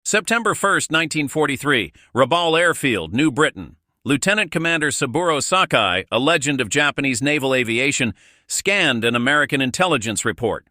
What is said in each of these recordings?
September 1, 1943, Rabaul Airfield, New Britain. Lieutenant Commander Saburo Sakai, a legend of Japanese naval aviation, scanned an American intelligence report.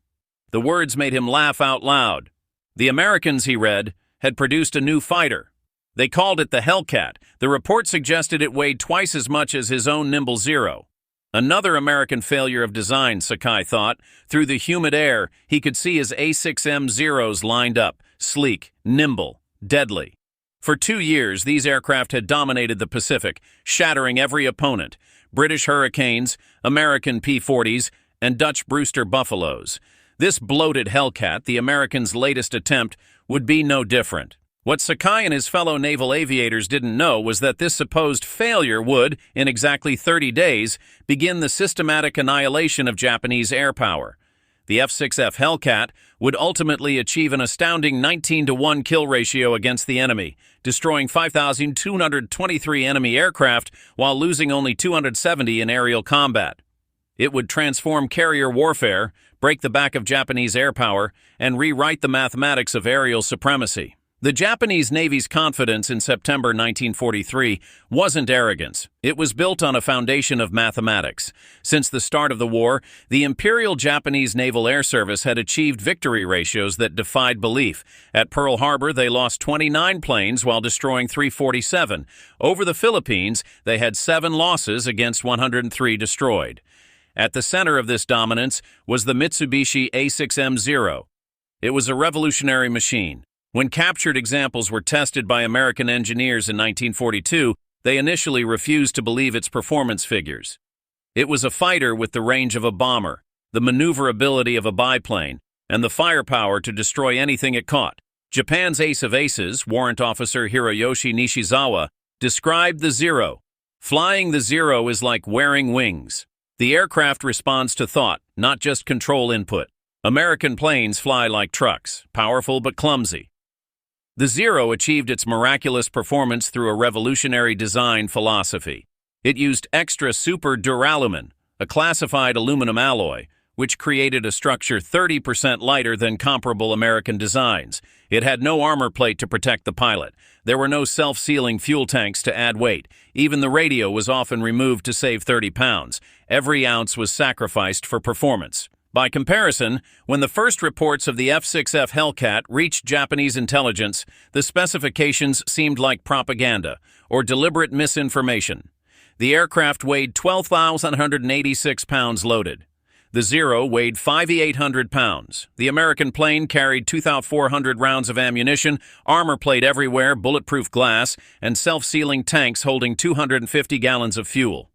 The words made him laugh out loud. The Americans, he read, had produced a new fighter. They called it the Hellcat. The report suggested it weighed twice as much as his own Nimble Zero. Another American failure of design, Sakai thought. Through the humid air, he could see his A6M Zeros lined up, sleek, nimble, deadly. For 2 years, these aircraft had dominated the Pacific, shattering every opponent: British Hurricanes, American P-40s, and Dutch Brewster Buffaloes. This bloated Hellcat, the Americans' latest attempt, would be no different. What Sakai and his fellow naval aviators didn't know was that this supposed failure would, in exactly 30 days, begin the systematic annihilation of Japanese air power. The F6F Hellcat would ultimately achieve an astounding 19-to-1 kill ratio against the enemy, destroying 5,223 enemy aircraft while losing only 270 in aerial combat. It would transform carrier warfare, break the back of Japanese air power, and rewrite the mathematics of aerial supremacy. The Japanese Navy's confidence in September 1943 wasn't arrogance. It was built on a foundation of mathematics. Since the start of the war, the Imperial Japanese Naval Air Service had achieved victory ratios that defied belief. At Pearl Harbor, they lost 29 planes while destroying 347. Over the Philippines, they had 7 losses against 103 destroyed. At the center of this dominance was the Mitsubishi A6M Zero. It was a revolutionary machine. When captured examples were tested by American engineers in 1942, they initially refused to believe its performance figures. It was a fighter with the range of a bomber, the maneuverability of a biplane, and the firepower to destroy anything it caught. Japan's ace of aces, Warrant Officer Hiroyoshi Nishizawa, described the Zero. Flying the Zero is like wearing wings. The aircraft responds to thought, not just control input. American planes fly like trucks, powerful but clumsy. The Zero achieved its miraculous performance through a revolutionary design philosophy. It used extra super duralumin, a classified aluminum alloy, which created a structure 30% lighter than comparable American designs. It had no armor plate to protect the pilot. There were no self-sealing fuel tanks to add weight. Even the radio was often removed to save 30 pounds. Every ounce was sacrificed for performance. By comparison, when the first reports of the F6F Hellcat reached Japanese intelligence, the specifications seemed like propaganda or deliberate misinformation. The aircraft weighed 12,186 pounds loaded. The Zero weighed 5,800 pounds. The American plane carried 2,400 rounds of ammunition, armor plate everywhere, bulletproof glass, and self-sealing tanks holding 250 gallons of fuel.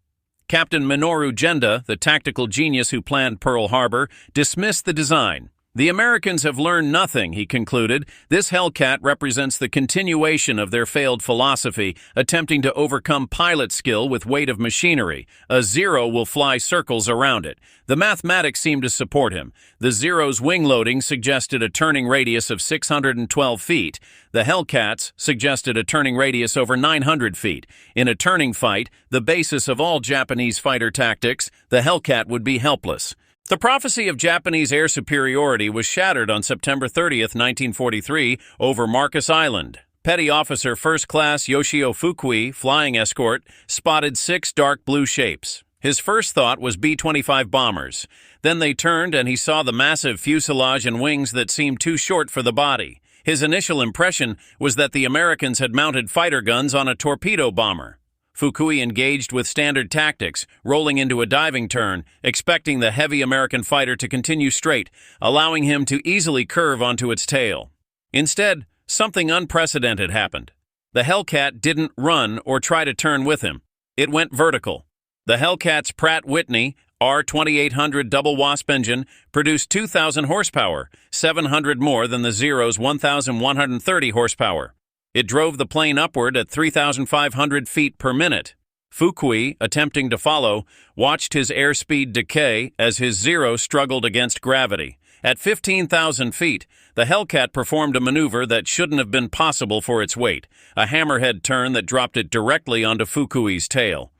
Captain Minoru Genda, the tactical genius who planned Pearl Harbor, dismissed the design. The Americans have learned nothing, he concluded. This Hellcat represents the continuation of their failed philosophy, attempting to overcome pilot skill with weight of machinery. A Zero will fly circles around it. The mathematics seemed to support him. The Zero's wing loading suggested a turning radius of 612 feet. The Hellcats suggested a turning radius over 900 feet. In a turning fight, the basis of all Japanese fighter tactics, the Hellcat would be helpless. The prophecy of Japanese air superiority was shattered on September 30, 1943, over Marcus Island. Petty Officer First Class Yoshio Fukui, flying escort, spotted 6 dark blue shapes. His first thought was B-25 bombers. Then they turned and he saw the massive fuselage and wings that seemed too short for the body. His initial impression was that the Americans had mounted fighter guns on a torpedo bomber. Fukui engaged with standard tactics, rolling into a diving turn, expecting the heavy American fighter to continue straight, allowing him to easily curve onto its tail. Instead, something unprecedented happened. The Hellcat didn't run or try to turn with him. It went vertical. The Hellcat's Pratt Whitney R2800 double wasp engine produced 2,000 horsepower, 700 more than the Zero's 1,130 horsepower. It drove the plane upward at 3,500 feet per minute. Fukui, attempting to follow, watched his airspeed decay as his Zero struggled against gravity. At 15,000 feet, the Hellcat performed a maneuver that shouldn't have been possible for its weight, a hammerhead turn that dropped it directly onto Fukui's tail.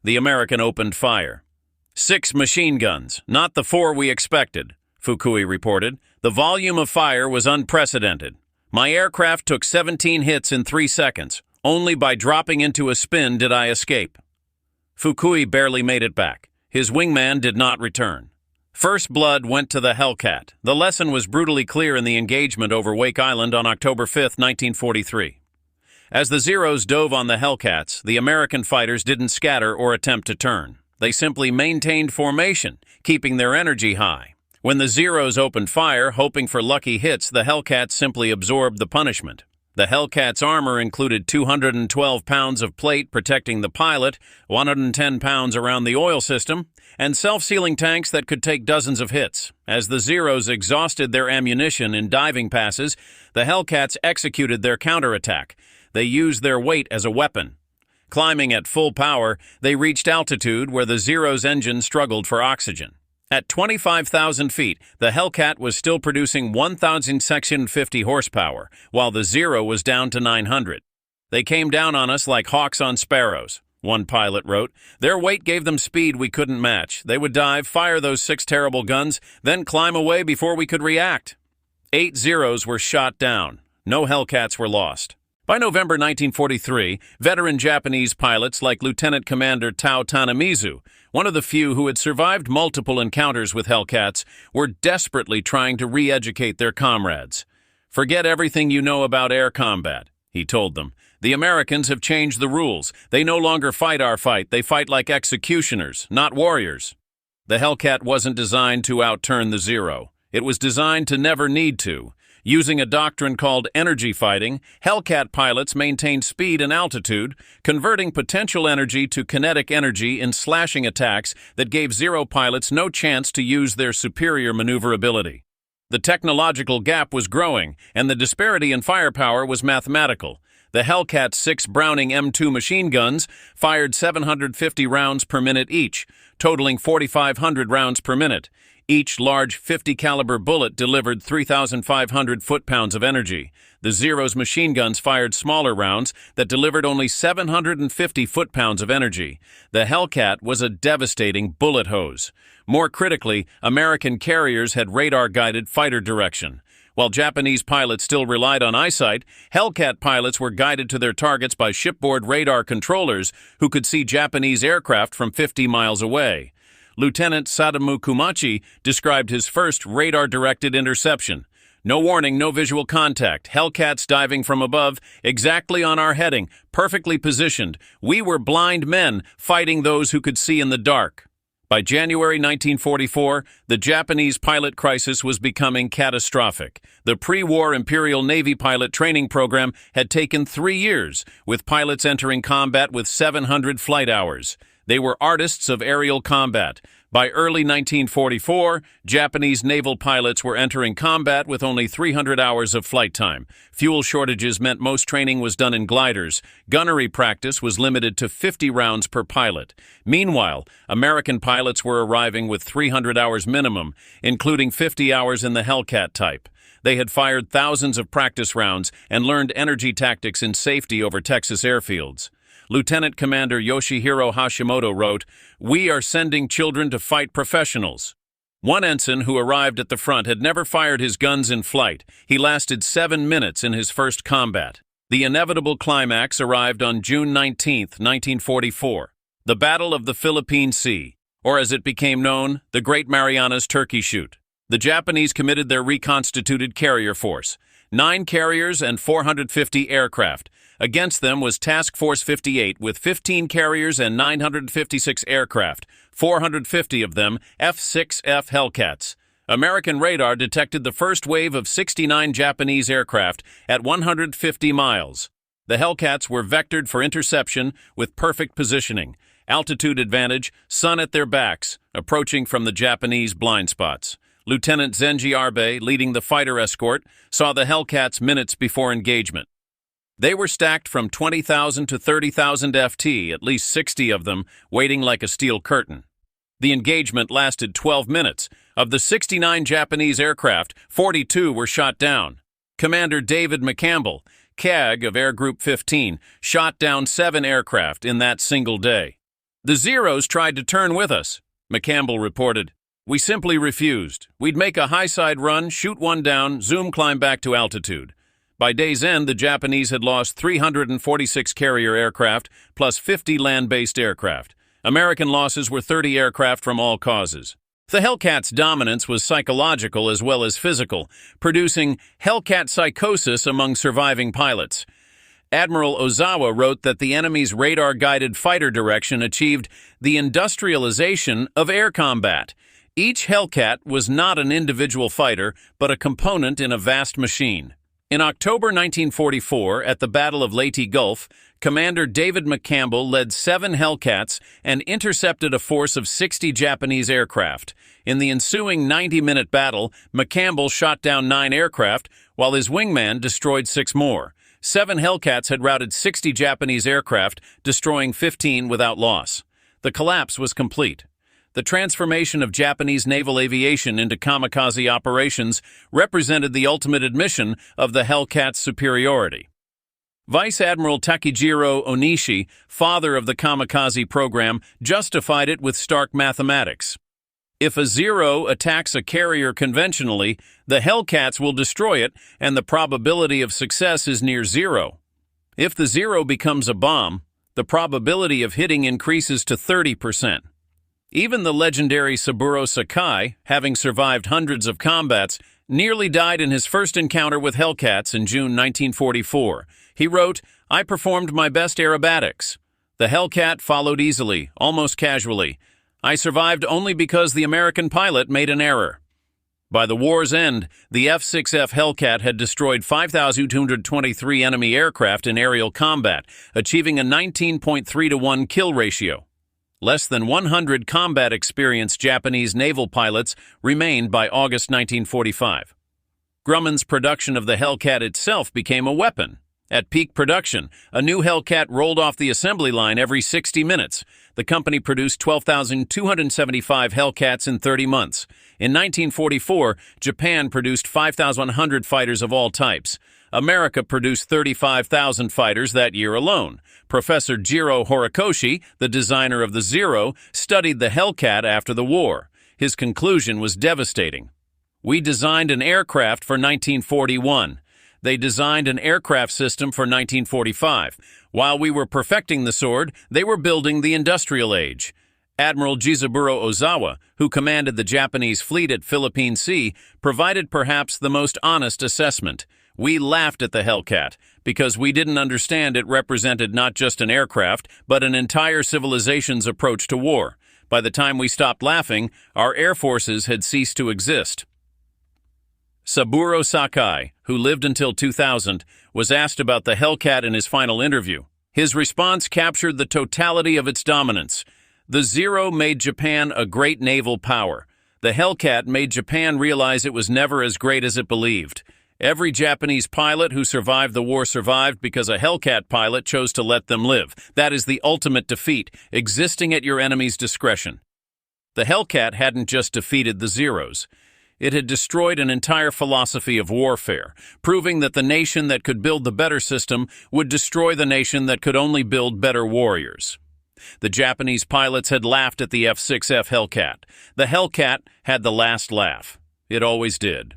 The American opened fire. 6 machine guns, not the 4 we expected, Fukui reported. The volume of fire was unprecedented. My aircraft took 17 hits in 3 seconds. Only by dropping into a spin did I escape. Fukui barely made it back. His wingman did not return. First blood went to the Hellcat. The lesson was brutally clear in the engagement over Wake Island on October 5, 1943. As the Zeros dove on the Hellcats, the American fighters didn't scatter or attempt to turn. They simply maintained formation, keeping their energy high. When the Zeros opened fire, hoping for lucky hits, the Hellcats simply absorbed the punishment. The Hellcat's armor included 212 pounds of plate protecting the pilot, 110 pounds around the oil system, and self-sealing tanks that could take dozens of hits. As the Zeros exhausted their ammunition in diving passes, the Hellcats executed their counterattack. They used their weight as a weapon. Climbing at full power, they reached altitude where the Zero's engine struggled for oxygen. At 25,000 feet, the Hellcat was still producing 1,650 horsepower, while the Zero was down to 900. They came down on us like hawks on sparrows, one pilot wrote. Their weight gave them speed we couldn't match. They would dive, fire those 6 terrible guns, then climb away before we could react. 8 Zeros were shot down. No Hellcats were lost. By November 1943, veteran Japanese pilots like Lieutenant Commander Tao Tanamizu, one of the few who had survived multiple encounters with Hellcats, were desperately trying to re-educate their comrades. "Forget everything you know about air combat," he told them. "The Americans have changed the rules. They no longer fight our fight. They fight like executioners, not warriors." The Hellcat wasn't designed to outturn the Zero. It was designed to never need to. Using a doctrine called energy fighting, Hellcat pilots maintained speed and altitude, converting potential energy to kinetic energy in slashing attacks that gave Zero pilots no chance to use their superior maneuverability. The technological gap was growing, and the disparity in firepower was mathematical. The Hellcat's 6 Browning M2 machine guns fired 750 rounds per minute each, totaling 4,500 rounds per minute. Each large 50-caliber bullet delivered 3,500 foot-pounds of energy. The Zero's machine guns fired smaller rounds that delivered only 750 foot-pounds of energy. The Hellcat was a devastating bullet hose. More critically, American carriers had radar-guided fighter direction. While Japanese pilots still relied on eyesight, Hellcat pilots were guided to their targets by shipboard radar controllers who could see Japanese aircraft from 50 miles away. Lieutenant Sadamu Kumachi described his first radar-directed interception. "No warning, no visual contact. Hellcats diving from above, exactly on our heading, perfectly positioned. We were blind men fighting those who could see in the dark." By January 1944, the Japanese pilot crisis was becoming catastrophic. The pre-war Imperial Navy pilot training program had taken 3 years, with pilots entering combat with 700 flight hours. They were artists of aerial combat. By early 1944, Japanese naval pilots were entering combat with only 300 hours of flight time. Fuel shortages meant most training was done in gliders. Gunnery practice was limited to 50 rounds per pilot. Meanwhile, American pilots were arriving with 300 hours minimum, including 50 hours in the Hellcat type. They had fired thousands of practice rounds and learned energy tactics in safety over Texas airfields. Lieutenant Commander Yoshihiro Hashimoto wrote, "We are sending children to fight professionals." One ensign who arrived at the front had never fired his guns in flight. He lasted 7 minutes in his first combat. The inevitable climax arrived on June 19, 1944, the Battle of the Philippine Sea, or as it became known, the Great Marianas Turkey Shoot. The Japanese committed their reconstituted carrier force, 9 carriers and 450 aircraft. Against them was Task Force 58 with 15 carriers and 956 aircraft, 450 of them F6F Hellcats. American radar detected the first wave of 69 Japanese aircraft at 150 miles. The Hellcats were vectored for interception with perfect positioning, altitude advantage, sun at their backs, approaching from the Japanese blind spots. Lieutenant Zenji Arbe, leading the fighter escort, saw the Hellcats minutes before engagement. They were stacked from 20,000 to 30,000 FT, at least 60 of them, waiting like a steel curtain. The engagement lasted 12 minutes. Of the 69 Japanese aircraft, 42 were shot down. Commander David McCampbell, CAG of Air Group 15, shot down 7 aircraft in that single day. "The Zeros tried to turn with us," McCampbell reported. "We simply refused. We'd make a high-side run, shoot one down, zoom climb back to altitude. By day's end, the Japanese had lost 346 carrier aircraft plus 50 land-based aircraft. American losses were 30 aircraft from all causes. The Hellcat's dominance was psychological as well as physical, producing Hellcat psychosis among surviving pilots. Admiral Ozawa wrote that the enemy's radar-guided fighter direction achieved the industrialization of air combat. Each Hellcat was not an individual fighter, but a component in a vast machine. In October 1944, at the Battle of Leyte Gulf, Commander David McCampbell led 7 Hellcats and intercepted a force of 60 Japanese aircraft. In the ensuing 90-minute battle, McCampbell shot down 9 aircraft, while his wingman destroyed 6 more. 7 Hellcats had routed 60 Japanese aircraft, destroying 15 without loss. The collapse was complete. The transformation of Japanese naval aviation into kamikaze operations represented the ultimate admission of the Hellcat's superiority. Vice Admiral Takejiro Onishi, father of the kamikaze program, justified it with stark mathematics. If a Zero attacks a carrier conventionally, the Hellcats will destroy it, and the probability of success is near 0. If the Zero becomes a bomb, the probability of hitting increases to 30%. Even the legendary Saburo Sakai, having survived hundreds of combats, nearly died in his first encounter with Hellcats in June 1944. He wrote, "I performed my best aerobatics. The Hellcat followed easily, almost casually. I survived only because the American pilot made an error." By the war's end, the F6F Hellcat had destroyed 5,223 enemy aircraft in aerial combat, achieving a 19.3-to-1 kill ratio. Less than 100 combat-experienced Japanese naval pilots remained by August 1945. Grumman's production of the Hellcat itself became a weapon. At peak production, a new Hellcat rolled off the assembly line every 60 minutes. The company produced 12,275 Hellcats in 30 months. In 1944, Japan produced 5,100 fighters of all types. America produced 35,000 fighters that year alone. Professor Jiro Horikoshi, the designer of the Zero, studied the Hellcat after the war. His conclusion was devastating. "We designed an aircraft for 1941. They designed an aircraft system for 1945. While we were perfecting the sword, they were building the industrial age." Admiral Jizaburo Ozawa, who commanded the Japanese fleet at Philippine Sea, provided perhaps the most honest assessment. "We laughed at the Hellcat because we didn't understand it represented not just an aircraft, but an entire civilization's approach to war. By the time we stopped laughing, our air forces had ceased to exist." Saburo Sakai, who lived until 2000, was asked about the Hellcat in his final interview. His response captured the totality of its dominance. "The Zero made Japan a great naval power. The Hellcat made Japan realize it was never as great as it believed. Every Japanese pilot who survived the war survived because a Hellcat pilot chose to let them live. That is the ultimate defeat, existing at your enemy's discretion." The Hellcat hadn't just defeated the Zeros. It had destroyed an entire philosophy of warfare, proving that the nation that could build the better system would destroy the nation that could only build better warriors. The Japanese pilots had laughed at the F6F Hellcat. The Hellcat had the last laugh. It always did.